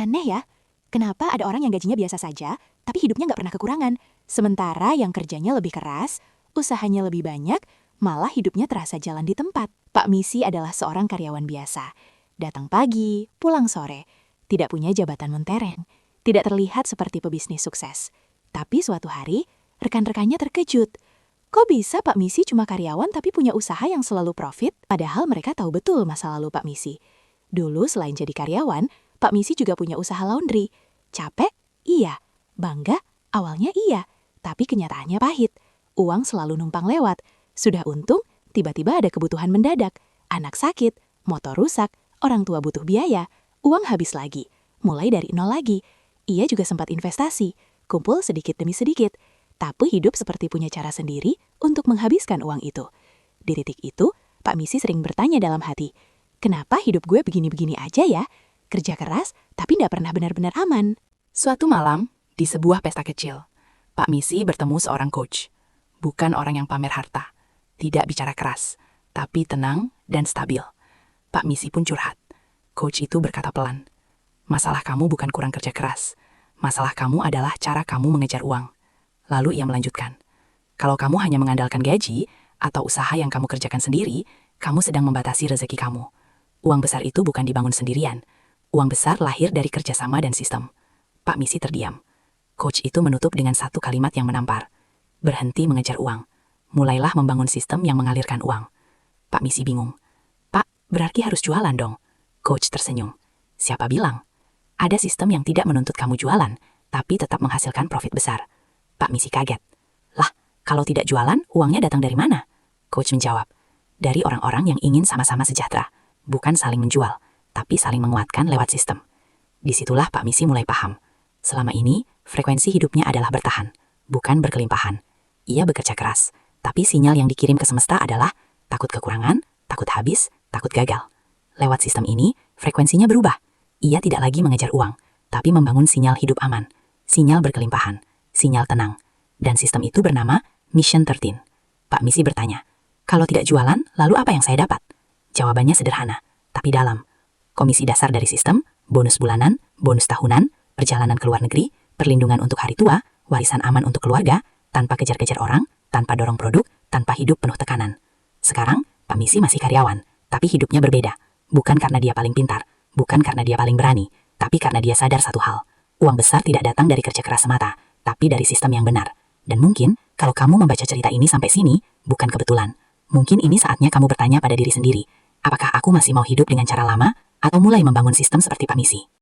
Aneh ya, kenapa ada orang yang gajinya biasa saja, tapi hidupnya nggak pernah kekurangan. Sementara yang kerjanya lebih keras, usahanya lebih banyak, malah hidupnya terasa jalan di tempat. Pak Misi adalah seorang karyawan biasa. Datang pagi, pulang sore. Tidak punya jabatan mentereng. Tidak terlihat seperti pebisnis sukses. Tapi suatu hari, rekan-rekannya terkejut. Kok bisa Pak Misi cuma karyawan tapi punya usaha yang selalu profit? Padahal mereka tahu betul masa lalu Pak Misi. Dulu selain jadi karyawan, Pak Misi juga punya usaha laundry. Capek? Iya. Bangga? Awalnya iya. Tapi kenyataannya pahit. Uang selalu numpang lewat. Sudah untung, tiba-tiba ada kebutuhan mendadak. Anak sakit, motor rusak, orang tua butuh biaya. Uang habis lagi. Mulai dari nol lagi. Ia juga sempat investasi. Kumpul sedikit demi sedikit. Tapi hidup seperti punya cara sendiri untuk menghabiskan uang itu. Di titik itu, Pak Misi sering bertanya dalam hati, kenapa hidup gue begini-begini aja ya? Kerja keras, tapi nggak pernah benar-benar aman. Suatu malam, di sebuah pesta kecil, Pak Misi bertemu seorang coach. Bukan orang yang pamer harta, tidak bicara keras, tapi tenang dan stabil. Pak Misi pun curhat. Coach itu berkata pelan, masalah kamu bukan kurang kerja keras. Masalah kamu adalah cara kamu mengejar uang. Lalu ia melanjutkan, kalau kamu hanya mengandalkan gaji atau usaha yang kamu kerjakan sendiri, kamu sedang membatasi rezeki kamu. Uang besar itu bukan dibangun sendirian. Uang besar lahir dari kerjasama dan sistem. Pak Misi terdiam. Coach itu menutup dengan satu kalimat yang menampar. Berhenti mengejar uang. Mulailah membangun sistem yang mengalirkan uang. Pak Misi bingung. Pak, berarti harus jualan dong. Coach tersenyum. Siapa bilang? Ada sistem yang tidak menuntut kamu jualan, tapi tetap menghasilkan profit besar. Pak Misi kaget. Lah, kalau tidak jualan, uangnya datang dari mana? Coach menjawab. Dari orang-orang yang ingin sama-sama sejahtera. Bukan saling menjual, tapi saling menguatkan lewat sistem. Disitulah Pak Misi mulai paham. Selama ini, frekuensi hidupnya adalah bertahan, bukan berkelimpahan. Ia bekerja keras, tapi sinyal yang dikirim ke semesta adalah takut kekurangan, takut habis, takut gagal. Lewat sistem ini, frekuensinya berubah. Ia tidak lagi mengejar uang, tapi membangun sinyal hidup aman, sinyal berkelimpahan, sinyal tenang. Dan sistem itu bernama Mission 13. Pak Misi bertanya, kalau tidak jualan, lalu apa yang saya dapat? Jawabannya sederhana, tapi dalam. Komisi dasar dari sistem, bonus bulanan, bonus tahunan, perjalanan ke luar negeri, perlindungan untuk hari tua, warisan aman untuk keluarga, tanpa kejar-kejar orang, tanpa dorong produk, tanpa hidup penuh tekanan. Sekarang, Pak Misi masih karyawan, tapi hidupnya berbeda. Bukan karena dia paling pintar, bukan karena dia paling berani, tapi karena dia sadar satu hal. Uang besar tidak datang dari kerja keras semata, tapi dari sistem yang benar. Dan mungkin, kalau kamu membaca cerita ini sampai sini, bukan kebetulan. Mungkin ini saatnya kamu bertanya pada diri sendiri, apakah aku masih mau hidup dengan cara lama, atau mulai membangun sistem seperti Pak Misi?